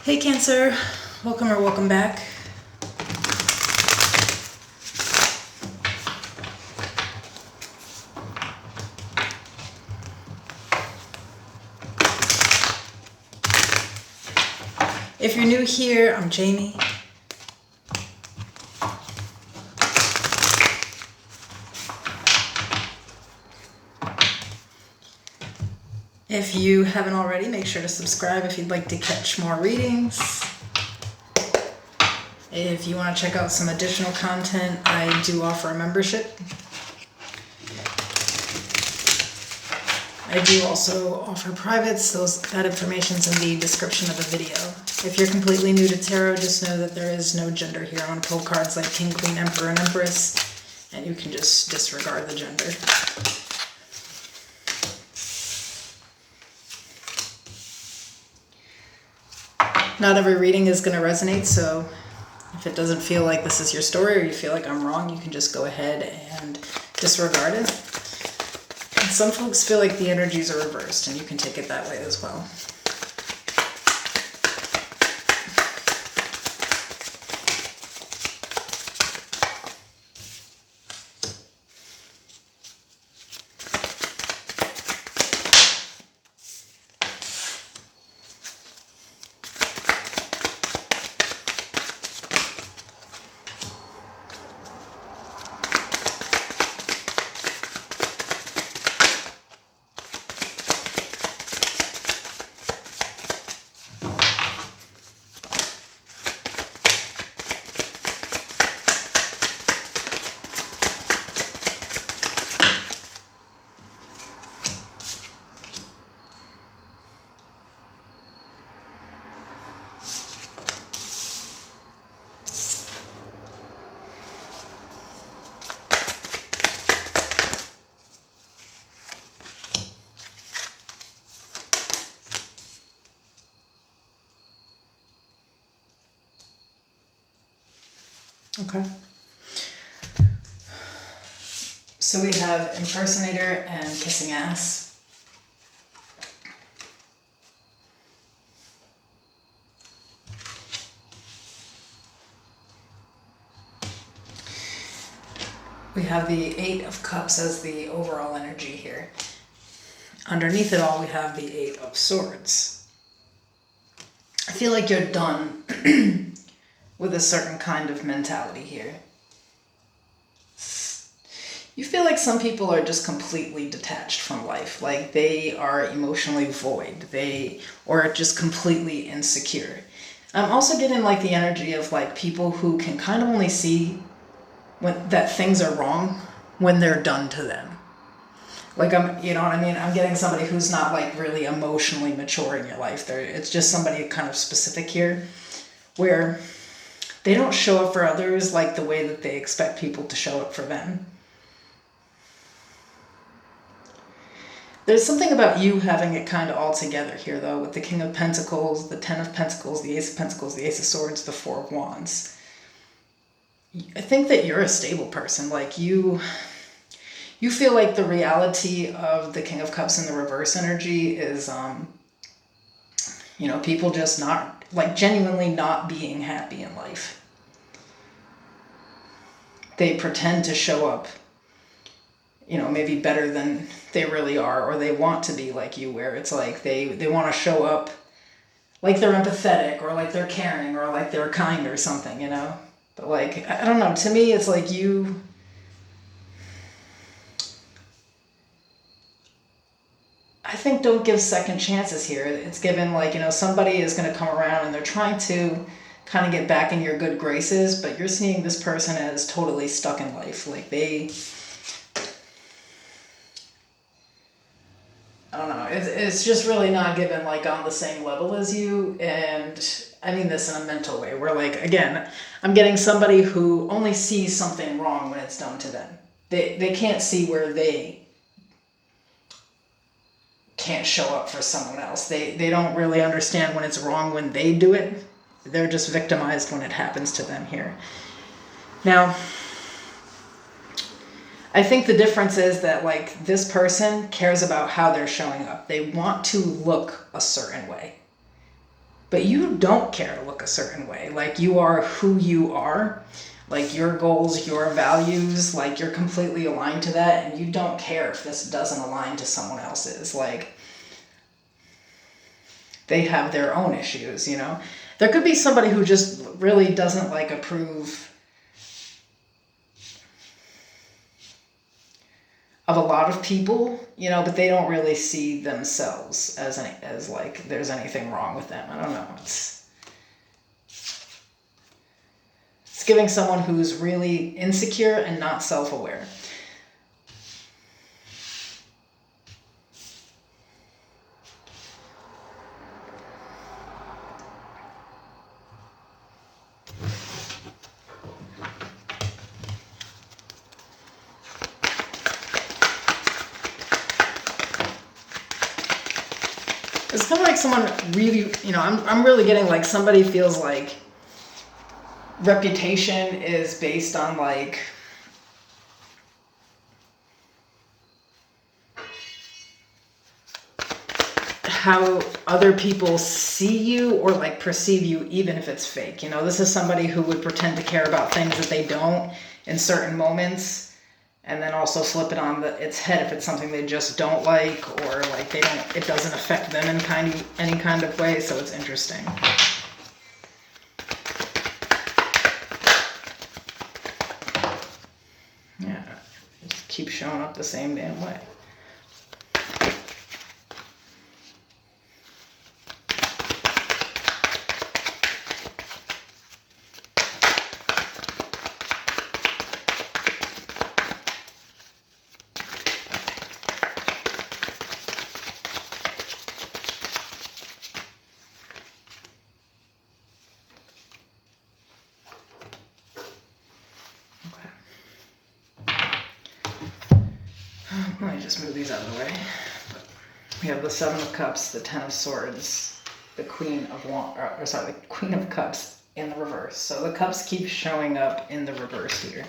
Hey Cancer, welcome back. If you're new here, I'm Jamie. If you haven't already, make sure to subscribe if you'd like to catch more readings. If you want to check out some additional content, I do offer a membership. I do also offer privates. That information's in the description of the video. If you're completely new to tarot, just know that there is no gender here. I'm going to pull cards like King, Queen, Emperor, and Empress, and you can just disregard the gender. Not every reading is going to resonate, so if it doesn't feel like this is your story or you feel like I'm wrong, you can just go ahead and disregard it. And some folks feel like the energies are reversed, and you can take it that way as well. Okay. So we have impersonator and kissing ass. We have the Eight of Cups as the overall energy here. Underneath it all, we have the Eight of Swords. I feel like you're done with a certain kind of mentality here. You feel like some people are just completely detached from life, like they are emotionally void, or just completely insecure. I'm also getting like the energy of like people who can kind of only see that things are wrong when they're done to them. Like you know what I mean? I'm getting somebody who's not like really emotionally mature in your life. It's just somebody kind of specific here, where they don't show up for others like the way that they expect people to show up for them. There's something about you having it kind of all together here, though, with the King of Pentacles, the Ten of Pentacles, the Ace of Pentacles, the Ace of Swords, the Four of Wands. I think that you're a stable person. Like you feel like the reality of the King of Cups in the reverse energy is, people just not, like genuinely not being happy in life. They pretend to show up, maybe better than they really are, or they want to be like you, where it's like they want to show up like they're empathetic, or like they're caring, or like they're kind or something, But like, I don't know, to me it's like I think don't give second chances here. It's given like, somebody is going to come around and they're trying to kind of get back in your good graces, but you're seeing this person as totally stuck in life. Like I don't know, it's just really not given like on the same level as you. And I mean this in a mental way, where like, again, I'm getting somebody who only sees something wrong when it's done to them. They can't see where they can't show up for someone else. They don't really understand when it's wrong when they do it. They're just victimized when it happens to them here. Now, I think the difference is that like this person cares about how they're showing up. They want to look a certain way. but you don't care to look a certain way. Like, you are who you are. Like, your goals, your values, like, you're completely aligned to that, and you don't care if this doesn't align to someone else's. Like, they have their own issues, you know? There could be somebody who just really doesn't, like, approve of a lot of people, you know, but they don't really see themselves as like there's anything wrong with them. I don't know. It's giving someone who's really insecure and not self-aware. It's kind of like someone really, you know, I'm really getting like somebody feels like reputation is based on like how other people see you or like perceive you, even if it's fake. You know, this is somebody who would pretend to care about things that they don't in certain moments, and then also flip it on its head if it's something they just don't like, or like it doesn't affect them in any kind of way. So it's interesting. Yeah, just keep showing up the same damn way. Let me just move these out of the way. We have the Seven of Cups, the Ten of Swords, the Queen of the Queen of Cups in the reverse. So the cups keep showing up in the reverse here.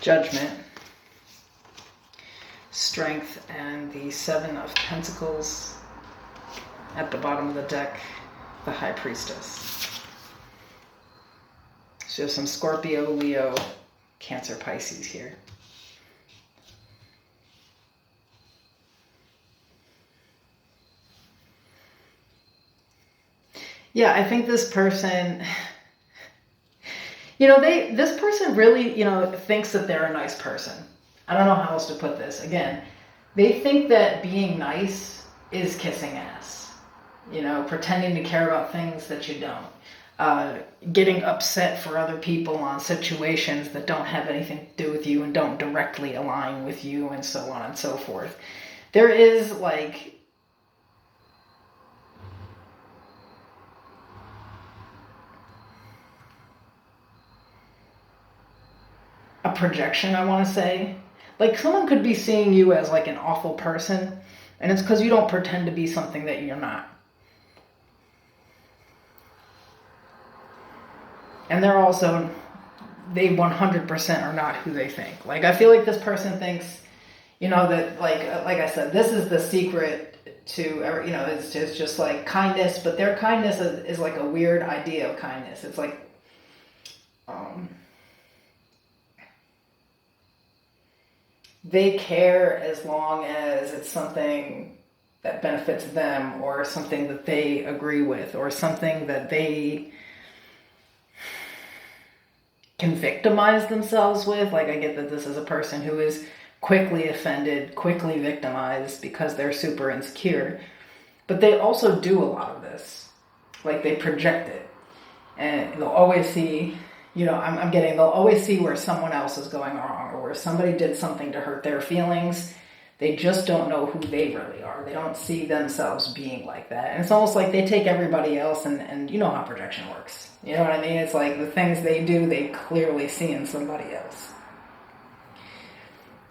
Judgment, Strength, and the Seven of Pentacles at the bottom of the deck, the High Priestess. So some Scorpio, Leo, Cancer, Pisces here. Yeah, I think this person, you know, this person really, you know, thinks that they're a nice person. I don't know how else to put this. Again, they think that being nice is kissing ass. You know, pretending to care about things that you don't. Getting upset for other people on situations that don't have anything to do with you and don't directly align with you, and so on and so forth. There is like a projection, I want to say. Like, someone could be seeing you as like an awful person, and it's because you don't pretend to be something that you're not. And they 100% are not who they think. Like, I feel like this person thinks, you know, that like I said, this is the secret to, you know, it's just like kindness, but their kindness is like a weird idea of kindness. It's like, they care as long as it's something that benefits them, or something that they agree with, or something that they can victimize themselves with. Like, I get that this is a person who is quickly offended, quickly victimized because they're super insecure, but they also do a lot of this. Like, they project it, and they'll always see, you know, they'll always see where someone else is going wrong, or where somebody did something to hurt their feelings. They just don't know who they really are. They don't see themselves being like that. And it's almost like they take everybody else, and you know how projection works. You know what I mean? It's like the things they do, they clearly see in somebody else.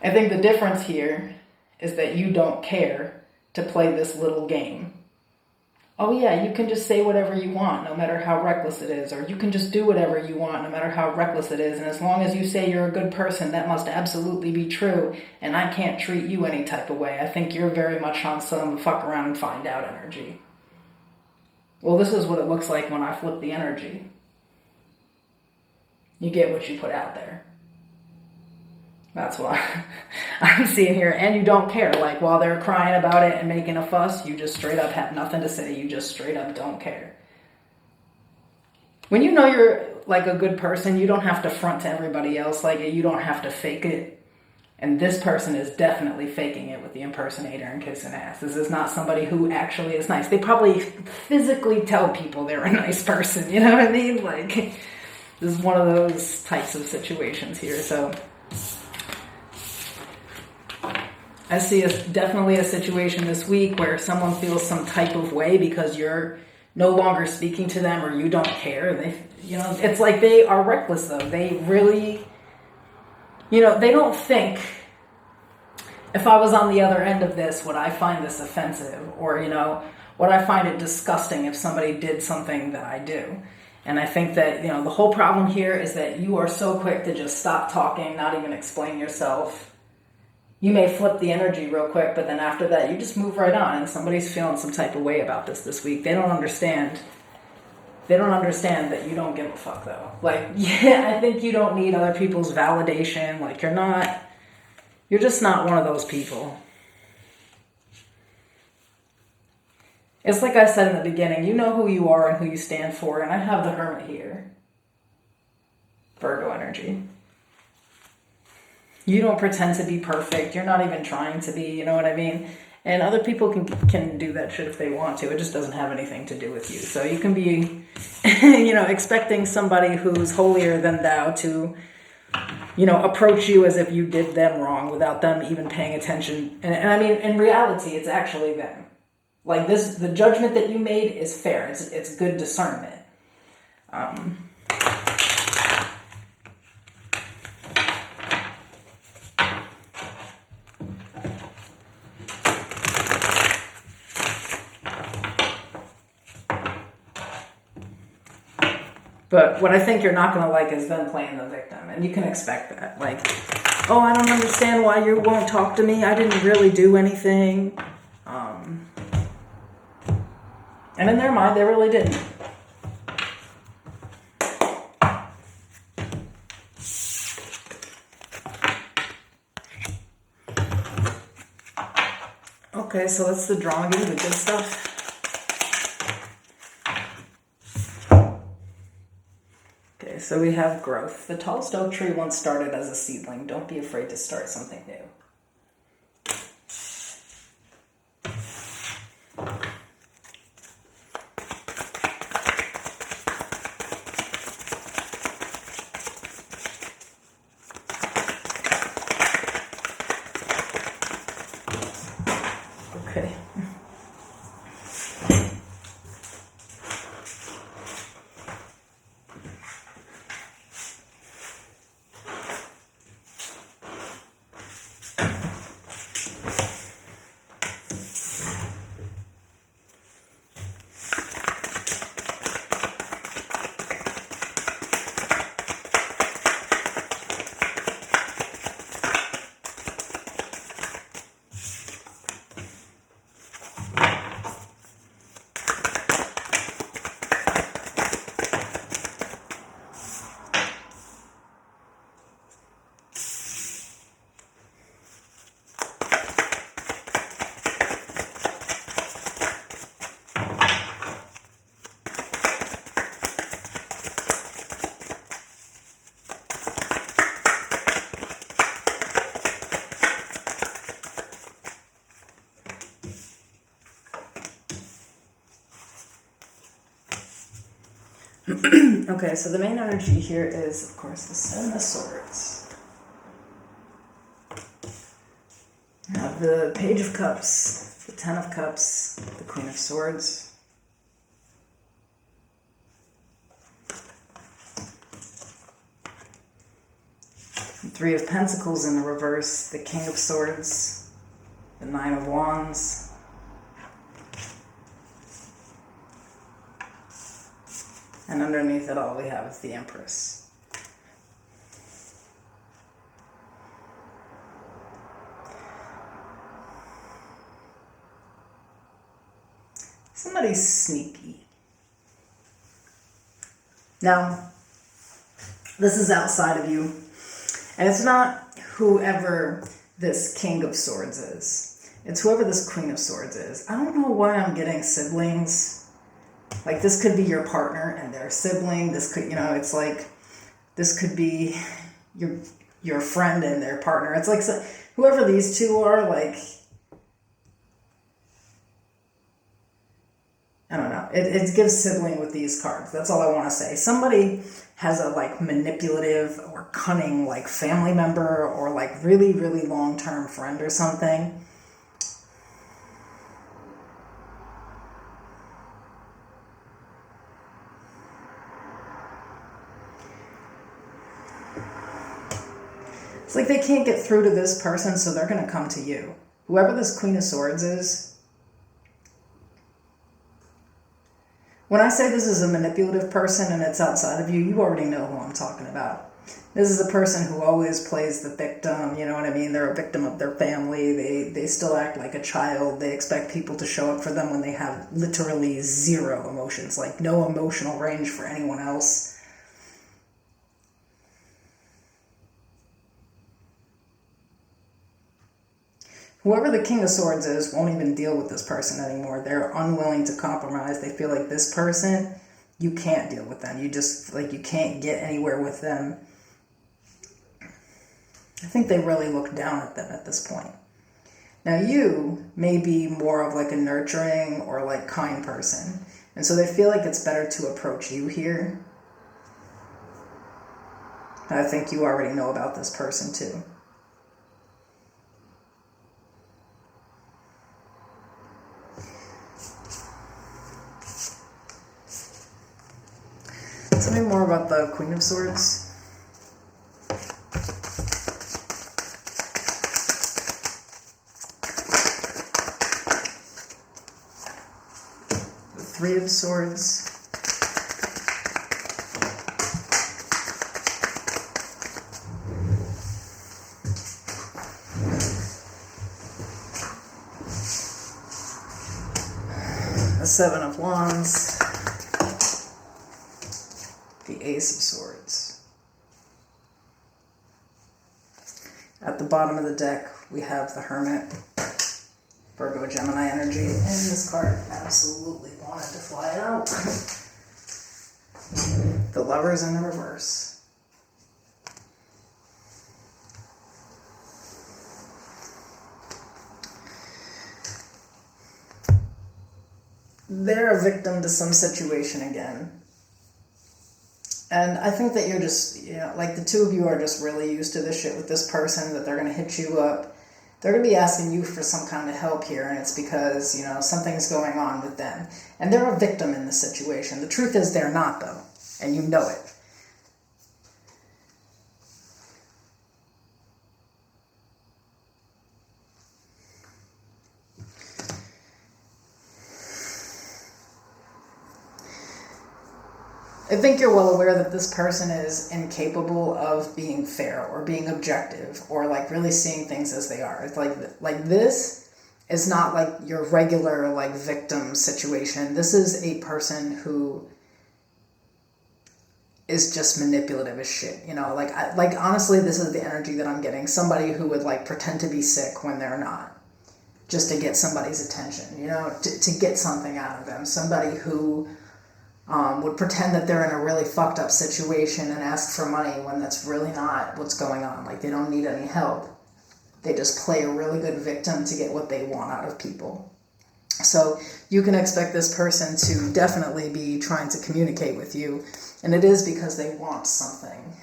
I think the difference here is that you don't care to play this little game oh yeah, you can just say whatever you want, no matter how reckless it is, or you can just do whatever you want, no matter how reckless it is, and as long as you say you're a good person, that must absolutely be true, and I can't treat you any type of way. I think you're very much on some fuck around and find out energy. Well, this is what it looks like when I flip the energy. You get what you put out there. That's what I'm seeing here. And you don't care. Like, while they're crying about it and making a fuss, you just straight up have nothing to say. You just straight up don't care. When you know you're like a good person, you don't have to front to everybody else like it. You don't have to fake it. And this person is definitely faking it with the impersonator and kissing ass. This is not somebody who actually is nice. They probably physically tell people they're a nice person. You know what I mean? Like, this is one of those types of situations here. So I see definitely a situation this week where someone feels some type of way because you're no longer speaking to them or you don't care. It's like they are reckless though. They really, they don't think, if I was on the other end of this, would I find this offensive? Or, would I find it disgusting if somebody did something that I do? And I think that, the whole problem here is that you are so quick to just stop talking, not even explain yourself. You may flip the energy real quick, but then after that, you just move right on. And somebody's feeling some type of way about this week. They don't understand. They don't understand that you don't give a fuck, though. Like, yeah, I think you don't need other people's validation. Like, you're just not one of those people. It's like I said in the beginning, you know who you are and who you stand for. And I have the Hermit here. Virgo energy. You don't pretend to be perfect. You're not even trying to be, you know what I mean? And other people can do that shit if they want to. It just doesn't have anything to do with you. So you can be, expecting somebody who's holier than thou to, approach you as if you did them wrong without them even paying attention. And I mean, in reality, it's actually them. Like the judgment that you made is fair. It's good discernment. But what I think you're not going to like is them playing the victim. And you can expect that. Like, oh, I don't understand why you won't talk to me. I didn't really do anything. And in their mind, they really didn't. Okay, so that's the drawing, the good stuff. Okay, so we have growth. The tallest oak tree once started as a seedling. Don't be afraid to start something new. Okay. Okay, so the main energy here is, of course, the Seven of Swords. Now the Page of Cups, the Ten of Cups, the Queen of Swords. The Three of Pentacles in the reverse, the King of Swords, the Nine of Wands. And underneath it all, we have the Empress. Somebody's sneaky. Now, this is outside of you, and it's not whoever this King of Swords is. It's whoever this Queen of Swords is. I don't know why I'm getting siblings. Like, this could be your partner and their sibling. This could, it's like, this could be your friend and their partner. It's like, so, whoever these two are, like, I don't know. It gives sibling with these cards. That's all I want to say. Somebody has a like manipulative or cunning like family member or like really, really long-term friend or something. It's like they can't get through to this person, so they're going to come to you. Whoever this Queen of Swords is, when I say this is a manipulative person and it's outside of you, you already know who I'm talking about. This is a person who always plays the victim, you know what I mean? They're a victim of their family. They still act like a child. They expect people to show up for them when they have literally zero emotions, like no emotional range for anyone else. Whoever the King of Swords is won't even deal with this person anymore. They're unwilling to compromise. They feel like this person, you can't deal with them. You just, like, you can't get anywhere with them. I think they really look down at them at this point. Now you may be more of like a nurturing or like kind person. And so they feel like it's better to approach you here. And I think you already know about this person too. Tell me more about the Queen of Swords. The Three of Swords. The Seven of Wands. The Ace of Swords. At the bottom of the deck, we have the Hermit, Virgo, Gemini energy, and this card absolutely wanted to fly out. The Lovers in the reverse. They're a victim to some situation again. And I think that you're just, like the two of you are just really used to this shit with this person, that they're going to hit you up. They're going to be asking you for some kind of help here, and it's because, something's going on with them. And they're a victim in this situation. The truth is they're not, though, and you know it. I think you're well aware that this person is incapable of being fair or being objective or like really seeing things as they are. It's like this is not like your regular like victim situation. This is a person who is just manipulative as shit. Like honestly, this is the energy that I'm getting. Somebody who would like pretend to be sick when they're not, just to get somebody's attention. To get something out of them. Somebody who would pretend that they're in a really fucked up situation and ask for money when that's really not what's going on. Like, they don't need any help. They just play a really good victim to get what they want out of people. So you can expect this person to definitely be trying to communicate with you, and it is because they want something.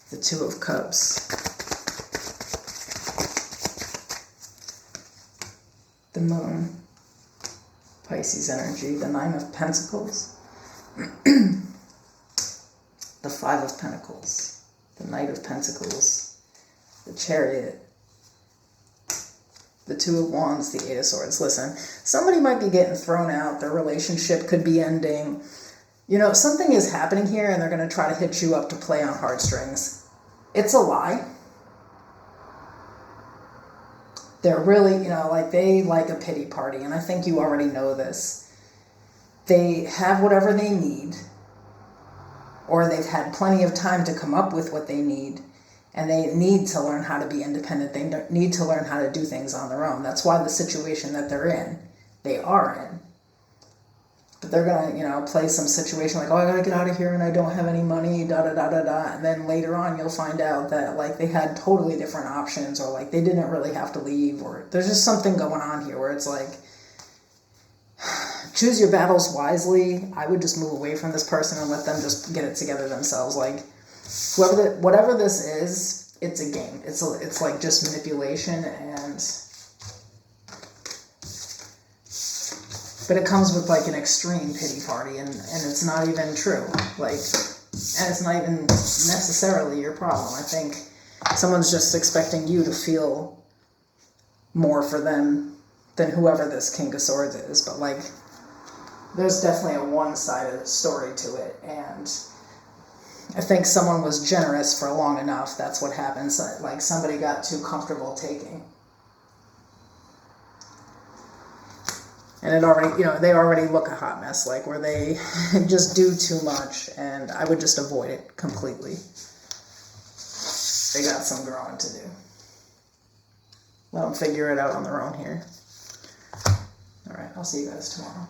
The Two of Cups. The Moon. Pisces energy. The Nine of Pentacles. Five of Pentacles, the Knight of Pentacles, the Chariot, the Two of Wands, the Eight of Swords. Listen, somebody might be getting thrown out. Their relationship could be ending. You know, something is happening here and they're going to try to hit you up to play on heartstrings. It's a lie. They're really, you know, like they like a pity party. And I think you already know this. They have whatever they need, or they've had plenty of time to come up with what they need. And they need to learn how to be independent. They need to learn how to do things on their own. That's why the situation that they're in, they are in. But they're going to, you know, play some situation like, oh, I got to get out of here and I don't have any money, da-da-da-da-da. And then later on you'll find out that, like, they had totally different options, or, like, they didn't really have to leave, or there's just something going on here where it's like, choose your battles wisely. I would just move away from this person and let them just get it together themselves. Like, whatever this is, it's a game. It's like just manipulation, but it comes with like an extreme pity party, and it's not even true. Like, and it's not even necessarily your problem. I think someone's just expecting you to feel more for them than whoever this King of Swords is. But like, there's definitely a one-sided story to it, and I think someone was generous for long enough. That's what happens. Like, somebody got too comfortable taking. And it already, you know, they already look a hot mess, like, where they just do too much, and I would just avoid it completely. They got some growing to do. Let them figure it out on their own here. All right, I'll see you guys tomorrow.